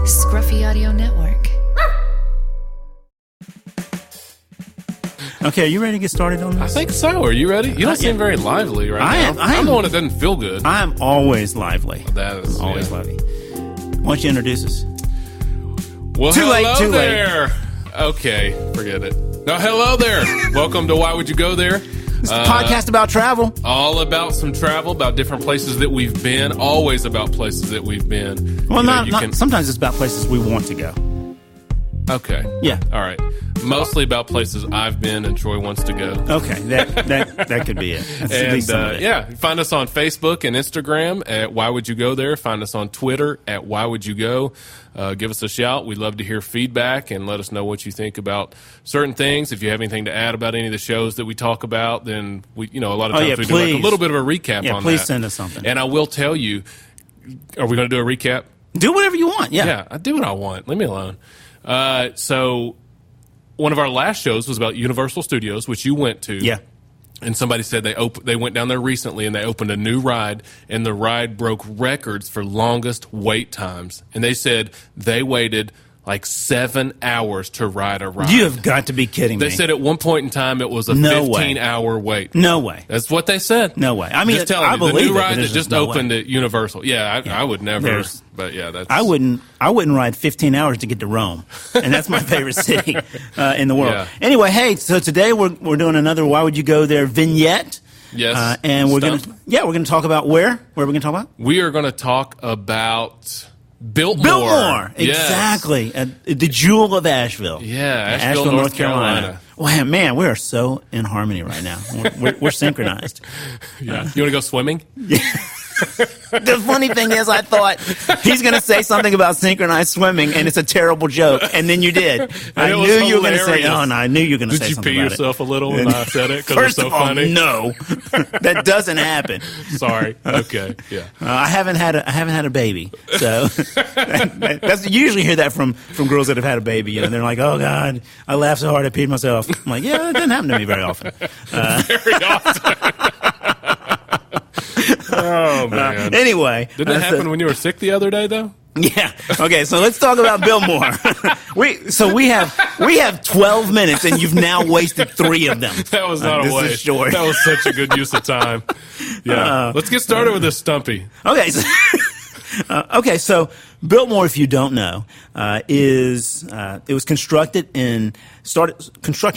Scruffy Audio Network. Okay, are you ready to get started on this? I think so. Are you ready? You don't seem very lively right now. I'm the one that doesn't feel good. I'm always lively. That is always lively. Why don't you introduce us? Well, too hello late. there. Okay, forget it. No, hello there. Welcome to Why Would You Go There? It's a podcast about travel. All about some travel, about different places that we've been. Always about places that we've been. Well, sometimes it's about places we want to go. Okay. Yeah. All right. Mostly about places I've been and Troy wants to go. Okay, that could be it. That's at least some of it. Yeah, find us on Facebook and Instagram at Why Would You Go There. Find us on Twitter at Why Would You Go. Give us a shout. We'd love to hear feedback and let us know what you think about certain things. If you have anything to add about any of the shows that we talk about, then we, a lot of times we do like a little bit of a recap on that. Yeah, please send us something. And I will tell you, are we going to do a recap? Do whatever you want. Yeah, I do what I want. Leave me alone. So one of our last shows was about Universal Studios, which you went to. Yeah. And somebody said they went down there recently and they opened a new ride, and the ride broke records for longest wait times. And they said they waited like 7 hours to ride a ride. You have got to be kidding me. They said at one point in time it was a 15-hour wait. No way. That's what they said. No way. I mean, just telling I believe the new it, ride that just opened at Universal. Yeah, I would never. But yeah, that's. I wouldn't ride 15 hours to get to Rome, and that's my favorite city in the world. Yeah. Anyway, hey, so today we're doing another Why Would You Go There vignette. Yes. And we're gonna talk about where? Where are we gonna talk about? We are going to talk about Biltmore. Biltmore, Yes. Exactly. The jewel of Asheville. Yeah, Asheville, North Carolina. Well, man, we are so in harmony right now. We're synchronized. Yeah. You want to go swimming? Yeah. The funny thing is, I thought he's going to say something about synchronized swimming, and it's a terrible joke. And then you did. I knew you were going to say. Oh, no, I knew you were going to say something about it. Did you pee yourself a little when I said it? Because it's so funny. No, that doesn't happen. Sorry. Okay. Yeah. I haven't had a baby, so that's you usually hear that from girls that have had a baby. They're like, "Oh God, I laughed so hard I peed myself." I'm like, "Yeah, that doesn't happen to me very often." Very often. Oh man. Anyway, didn't it happen when you were sick the other day, though? Yeah. Okay. So let's talk about Biltmore. we have 12 minutes, and you've now wasted 3 of them. That was not a waste. Is short. That was such a good use of time. Yeah. Let's get started with this Stumpy. Okay. So Biltmore, if you don't know, it was construction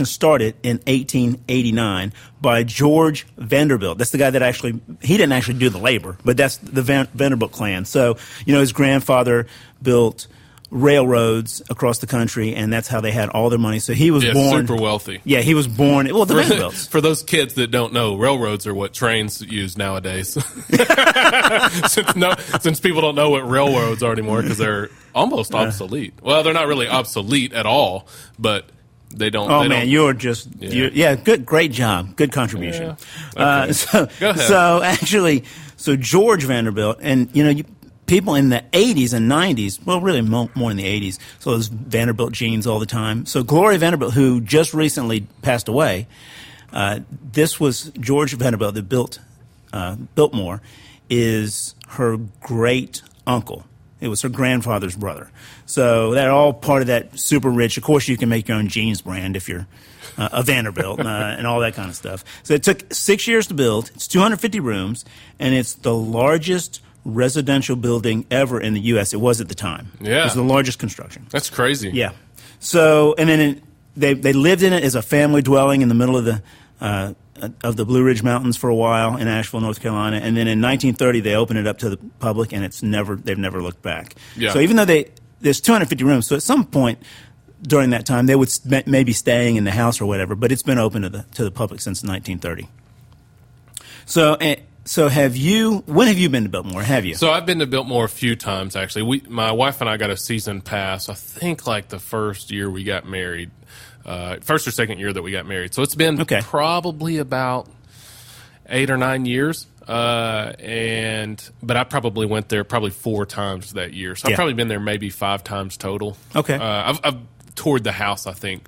started in 1889 by George Vanderbilt. That's the guy that he didn't actually do the labor, but that's the Vanderbilt clan. So, his grandfather built railroads across the country, and that's how they had all their money. So he was born super wealthy. Yeah, he was born. Well, the Vanderbilts. For those kids that don't know, railroads are what trains use nowadays. Since people don't know what railroads are anymore because they're almost obsolete. Well, they're not really obsolete at all, but they don't. Oh man, you're just good, great job, good contribution. Yeah. Okay. Go ahead. So George Vanderbilt, and people in the 80s and 90s, well, really more in the 80s, so there's Vanderbilt genes all the time. So Gloria Vanderbilt, who just recently passed away, this was George Vanderbilt that built Biltmore, is her great uncle. It was her grandfather's brother. So they're all part of that super rich. Of course, you can make your own jeans brand if you're a Vanderbilt and all that kind of stuff. So it took 6 years to build. It's 250 rooms, and it's the largest residential building ever in the U.S. It was at the time. Yeah. It was the largest construction. That's crazy. Yeah. So, and then they lived in it as a family dwelling in the middle of the Blue Ridge Mountains for a while in Asheville, North Carolina. And then in 1930, they opened it up to the public, and they've never looked back. Yeah. So even though there's 250 rooms, so at some point during that time, they would maybe staying in the house or whatever, but it's been open to the public since 1930. So when have you been to Biltmore? Have you? So I've been to Biltmore a few times, actually. My wife and I got a season pass, I think like the first year we got married, first or second year that we got married. So it's been probably about 8 or 9 years. But I probably went there probably 4 times that year. So I've probably been there maybe 5 times total. Okay. I've toured the house, I think,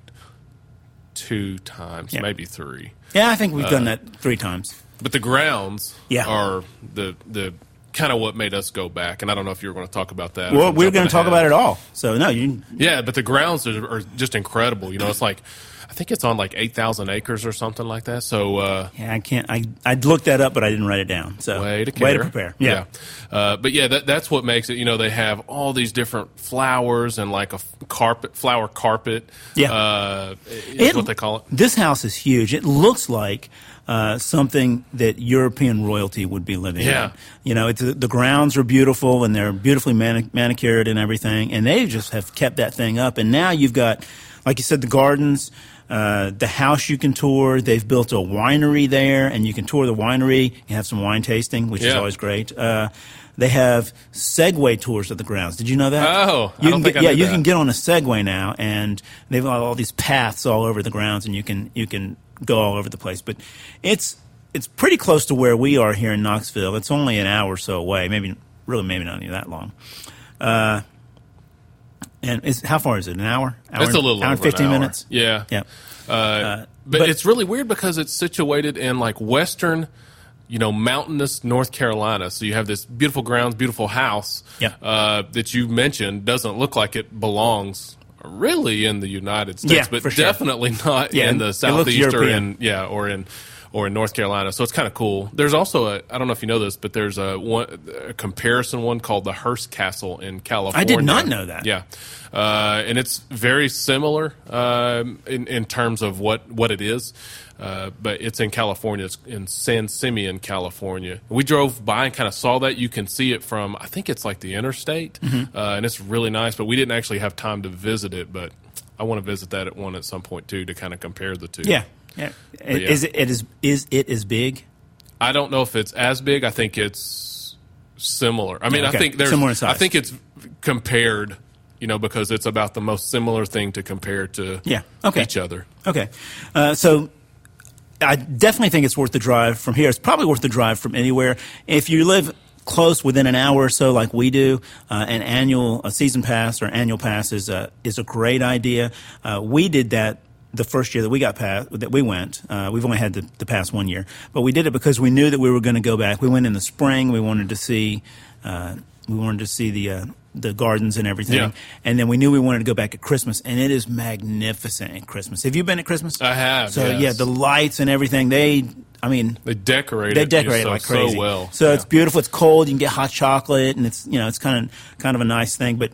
2 times, maybe 3. Yeah, I think we've done that 3 times. But the grounds are the kind of what made us go back. And I don't know if you were going to talk about that. Well, we're going to talk about it all. So, no, you... Yeah, but the grounds are just incredible. You know, it's like, I think it's on like 8,000 acres or something like that. So yeah, I can't. I looked that up, but I didn't write it down. So way to prepare. Yeah. But yeah, that's what makes it. You know, they have all these different flowers and like a flower carpet. Yeah, is what they call it. This house is huge. It looks like something that European royalty would be living in. You know, the grounds are beautiful and they're beautifully manicured and everything, and they just have kept that thing up. And now you've got, like you said, the gardens. The house you can tour. They've built a winery there, and you can tour the winery. You have some wine tasting, which is always great. They have Segway tours of the grounds. Did you know that? Oh, I don't think I knew that. You can get on a Segway now, and they've got all these paths all over the grounds, and you can go all over the place. But it's pretty close to where we are here in Knoxville. It's only an hour or so away. Maybe not even that long. And how far is it? An hour? It's a little hour over 15 an hour. minutes? Yeah. But it's really weird because it's situated in like western, mountainous North Carolina. So you have this beautiful grounds, beautiful house that you mentioned doesn't look like it belongs really in the United States, but definitely not in the Southeast or in North Carolina. So it's kind of cool. There's also I don't know if you know this, but there's a comparison one called the Hearst Castle in California. I did not know that. Yeah. And it's very similar in terms of what it is. But it's in California. It's in San Simeon, California. We drove by and kind of saw that. You can see it from, I think it's like the interstate. And it's really nice, but we didn't actually have time to visit it. But I want to visit that at some point, too, to kind of compare the two. Yeah. Yeah. Is it as big? I don't know if it's as big. I think it's similar. I mean, I think there's similar in size. I think it's compared, because it's about the most similar thing to compare to each other. Okay. So I definitely think it's worth the drive from here. It's probably worth the drive from anywhere. If you live close within an hour or so like we do, a season pass or annual pass is a great idea. We did that the first year that we went. We've only had the past 1 year, but we did it because we knew that we were going to go back. We went in the spring. We wanted to see the gardens and everything, and then we knew we wanted to go back at Christmas, and it is magnificent at Christmas. Have you been at Christmas? I have. So yeah, the lights and everything. They decorate it like crazy. So well. So it's beautiful. It's cold. You can get hot chocolate, and it's kind of a nice thing. But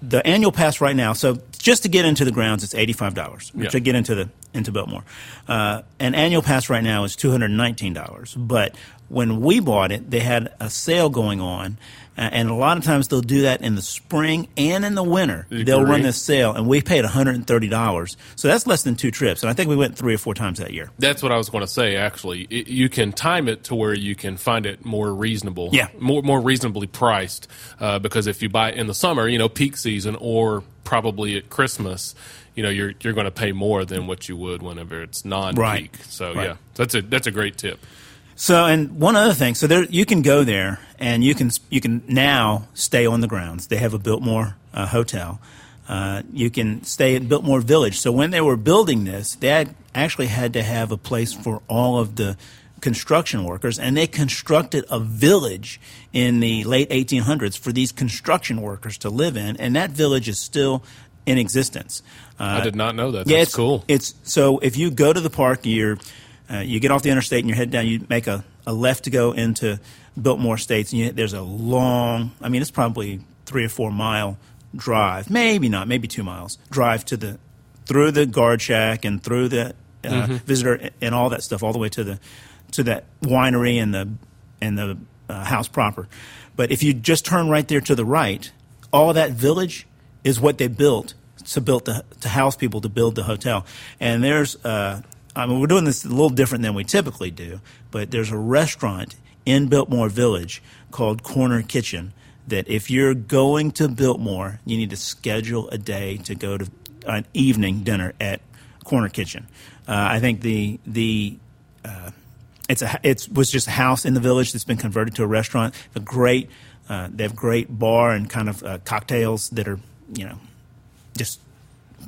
the annual pass right now. So just to get into the grounds, it's $85. To get into Biltmore, an annual pass right now is $219. But when we bought it, they had a sale going on, and a lot of times they'll do that in the spring and in the winter. They'll run this sale, and we paid $130. So that's less than 2 trips, and I think we went 3 or 4 times that year. That's what I was going to say. Actually, you can time it to where you can find it more reasonable, more reasonably priced. Because if you buy it in the summer, peak season, or probably at Christmas, you're going to pay more than what you would whenever it's non-peak. Right. So that's a great tip. So, and one other thing, so you can go there and you can now stay on the grounds. They have a Biltmore hotel. You can stay at Biltmore Village. So when they were building this, they actually had to have a place for all of the construction workers, and they constructed a village in the late 1800s for these construction workers to live in, and that village is still in existence. I did not know that. That's cool. So if you go to the park, you get off the interstate and you head down, you make a left to go into Biltmore Estates, and there's a long, it's probably 3 or 4 mile drive, maybe 2 miles, drive through the guard shack and through the visitor and all that stuff, all the way to that winery and the house proper. But if you just turn right there to the right, all of that village is what they built to house people, to build the hotel. And there's we're doing this a little different than we typically do, but there's a restaurant in Biltmore Village called Corner Kitchen that if you're going to Biltmore, you need to schedule a day to go to an evening dinner at Corner Kitchen. I think it was just a house in the village that's been converted to a restaurant. They have great bar and kind of cocktails that are, just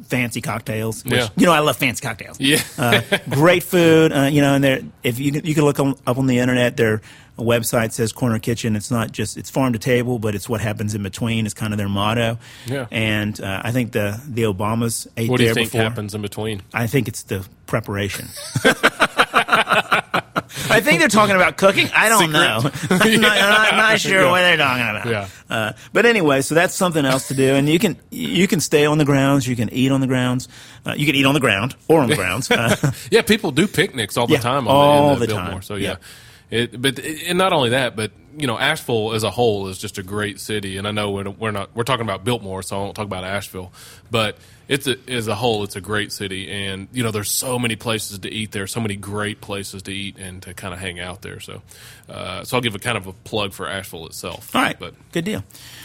fancy cocktails. Which, Yeah. I love fancy cocktails. Yeah. Great food. And if you can look up on the internet, their website says Corner Kitchen. It's not just it's farm to table, but it's what happens in between. Is kind of their motto. Yeah. And I think the Obamas ate What do you there think before. happens in between? I think it's the preparation. I think they're talking about cooking. I don't know. I'm not sure what they're talking about. Yeah. But anyway, so that's something else to do. And you can stay on the grounds. You can eat on the grounds. You can eat on the ground or on the grounds. Yeah, people do picnics all the time in Biltmore. time. So yeah. And not only that, but Asheville as a whole is just a great city. And I know we're talking about Biltmore, so I won't talk about Asheville. But as a whole, it's a great city, and there's so many places to eat there, so many great places to eat and to kind of hang out there. So, I'll give a kind of a plug for Asheville itself. All right, but good deal.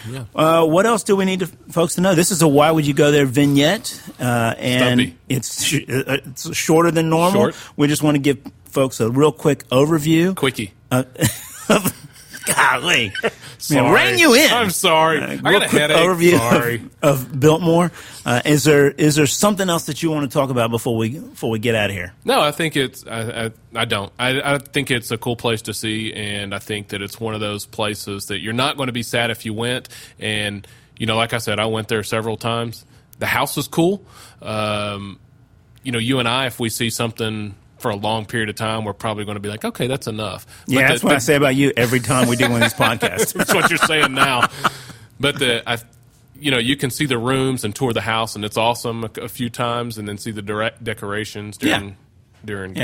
Yeah. What else do we need folks to know? This is a Why Would You Go There vignette, and Stumpy. it's shorter than normal. Short. We just want to give folks a real quick overview. Quickie. Golly. Sorry. Rein you in. I'm sorry. I got a headache. Overview Sorry. of Biltmore. Is there something else that you want to talk about before we get out of here? No, I think it's. I don't. I think it's a cool place to see, and I think that it's one of those places that you're not going to be sad if you went. And like I said, I went there several times. The house is cool. You and I, if we see something for a long period of time, we're probably going to be like, okay, that's enough. Yeah, that's what I say about you every time we do one of these podcasts. That's what you're saying now. But you can see the rooms and tour the house, and it's awesome a few times, and then see the direct decorations during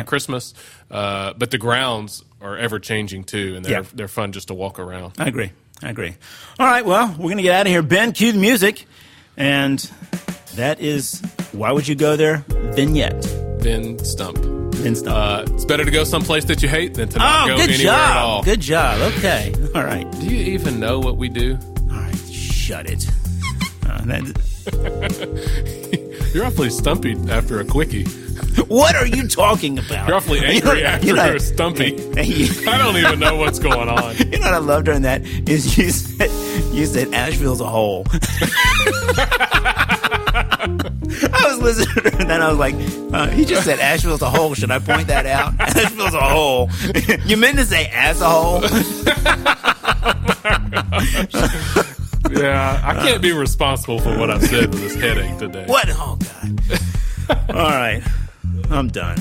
Christmas. But the grounds are ever changing too, and they're fun just to walk around. I agree. All right, well, we're going to get out of here. Ben, cue the music, and that is Why Would You Go There? Vignette. Ben Stump. It's better to go someplace that you hate than to not go anywhere at all. Good job. Okay. All right. Do you even know what we do? All right. Shut it. You're awfully stumpy after a quickie. What are you talking about? You're awfully angry after a stumpy. I don't even know what's going on. You know what I love during that is you said Asheville's a whole. I was listening and then I was like, he just said Asheville's a whole. Should I point that out? Asheville's a whole. You meant to say as a whole? Yeah, I can't be responsible for what I've said with this headache today. What? Oh, God. All right. I'm done.